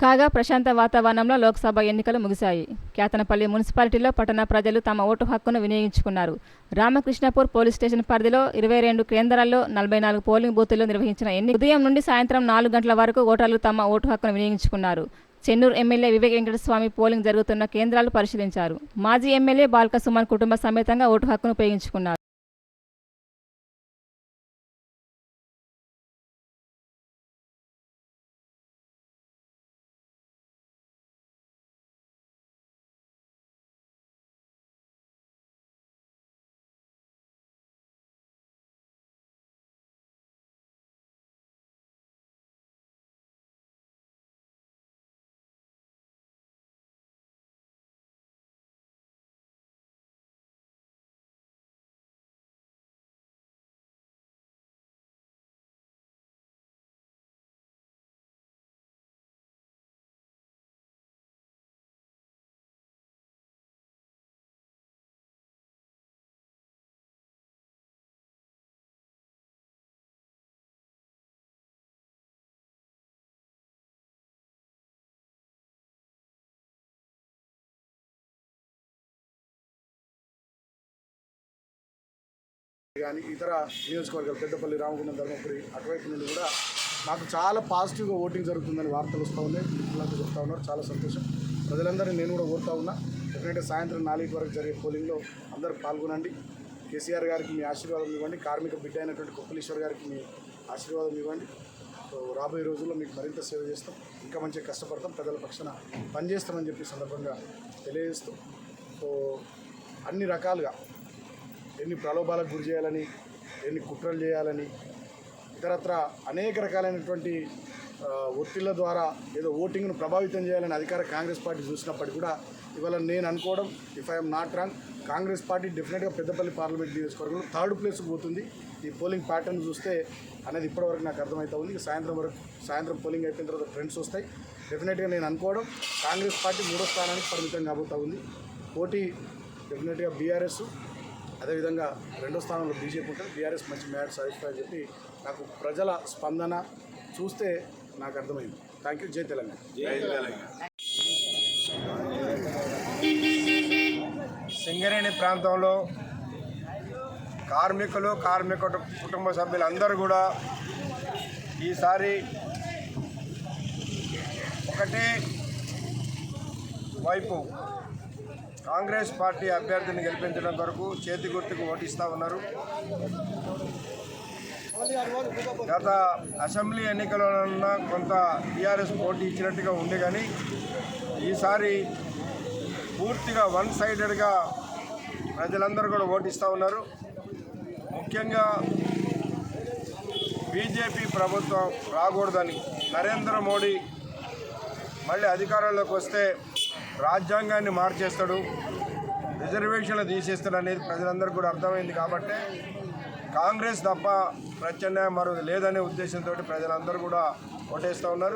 కాగా ప్రశాంత వాతావరణంలో లోక్సభ ఎన్నికలు ముగిశాయి. కేతనపల్లి మున్సిపాలిటీలో పట్టణ ప్రజలు తమ ఓటు హక్కును వినియోగించుకున్నారు. రామకృష్ణపూర్ పోలీస్ స్టేషన్ పరిధిలో 22 కేంద్రాల్లో 44 పోలింగ్ బూతుల్లో నిర్వహించిన ఉదయం నుండి సాయంత్రం 4 గంటల వరకు ఓటర్లు తమ ఓటు హక్కును వినియోగించుకున్నారు. చెన్నూరు ఎమ్మెల్యే వివేక్ వెంకటస్వామి పోలింగ్ జరుగుతున్న కేంద్రాలు పరిశీలించారు. మాజీ ఎమ్మెల్యే బాల్క సుమన్ కుటుంబ సమేతంగా ఓటు హక్కును ఉపయోగించుకున్నారు. కానీ ఇతర నియోజకవర్గాలు పెద్దపల్లి, రామగుండం, ధర్మపురి అటువైపు నుండి కూడా నాకు చాలా పాజిటివ్గా ఓటింగ్ జరుగుతుందని వార్తలు వస్తూ ఉన్నాయి. మిత్రులందరూ చెప్తా ఉన్నారు. చాలా సంతోషం. ప్రజలందరినీ నేను కూడా కోరుతా ఉన్నా, డెఫినెట్గా సాయంత్రం 4 వరకు జరిగే పోలింగ్లో అందరూ పాల్గొనండి. కేసీఆర్ గారికి మీ ఆశీర్వాదం ఇవ్వండి. కార్మిక బిడ్డ అయినటువంటి కొప్పలీశ్వర్ గారికి మీ ఆశీర్వాదం ఇవ్వండి. రాబోయే రోజుల్లో మీకు మరింత సేవ చేస్తాం, ఇంకా మంచిగా కష్టపడతాం, ప్రజల పక్షాన పనిచేస్తామని చెప్పి సందర్భంగా తెలియజేస్తూ, అన్ని రకాలుగా ఎన్ని ప్రలోభాలకు గురి చేయాలని, ఎన్ని కుట్రలు చేయాలని, ఇతరత్ర అనేక రకాలైనటువంటి ఒత్తిళ్ల ద్వారా ఏదో ఓటింగ్ను ప్రభావితం చేయాలని అధికార కాంగ్రెస్ పార్టీ చూసినప్పటికీ కూడా ఇవాళ నేను అనుకోవడం, if I'm not wrong, Congress party డెఫినెట్గా పెద్దపల్లి పార్లమెంట్ నియోజకవర్గంలో 3rd ప్లేస్కి పోతుంది. ఈ పోలింగ్ ప్యాటర్న్ చూస్తే అనేది ఇప్పటివరకు నాకు అర్థమవుతా ఉంది. సాయంత్రం పోలింగ్ అయిపోయిన తర్వాత ట్రెండ్స్ వస్తాయి. డెఫినెట్గా నేను అనుకోవడం కాంగ్రెస్ పార్టీ 3వ స్థానానికి పరిమితం కాబోతూ ఉంది. పోటీ డెఫినెట్గా బీఆర్ఎస్, అదేవిధంగా 2వ స్థానంలో బీజేపీ ఉంటుంది. బీఆర్ఎస్ మంచి మ్యాచ్ సాధిస్తాయని చెప్పి నాకు ప్రజల స్పందన చూస్తే నాకు అర్థమైంది. Thank you. జై తెలంగాణ. సింగరేణి ప్రాంతంలో కార్మిక కుటుంబ సభ్యులందరూ కూడా ఈసారి ఒకటే వైపు కాంగ్రెస్ పార్టీ అభ్యర్థిని గెలిపించడం కొరకు చేతి గుర్తుకు ఓటిస్తూ ఉన్నారు. గత అసెంబ్లీ ఎన్నికలలో కొంత టీఆర్ఎస్ పోటీ ఇచ్చినట్టుగా ఉంది, కానీ ఈసారి పూర్తిగా 1 సైడెడ్గా ప్రజలందరూ కూడా ఓటిస్తూ ఉన్నారు. ముఖ్యంగా బీజేపీ ప్రభుత్వం రాకూడదని, నరేంద్ర మోడీ మళ్ళీ అధికారంలోకి వస్తే రాజ్యాంగాన్ని మార్చేస్తాడు, రిజర్వేషన్లు తీసేస్తాడు అనేది ప్రజలందరూ కూడా అర్థమైంది. కాబట్టి కాంగ్రెస్ తప్ప ప్రత్యామ్నాయం మరొకటి లేదనే ఉద్దేశంతో ప్రజలందరూ కూడా ఓటేస్తూ ఉన్నారు.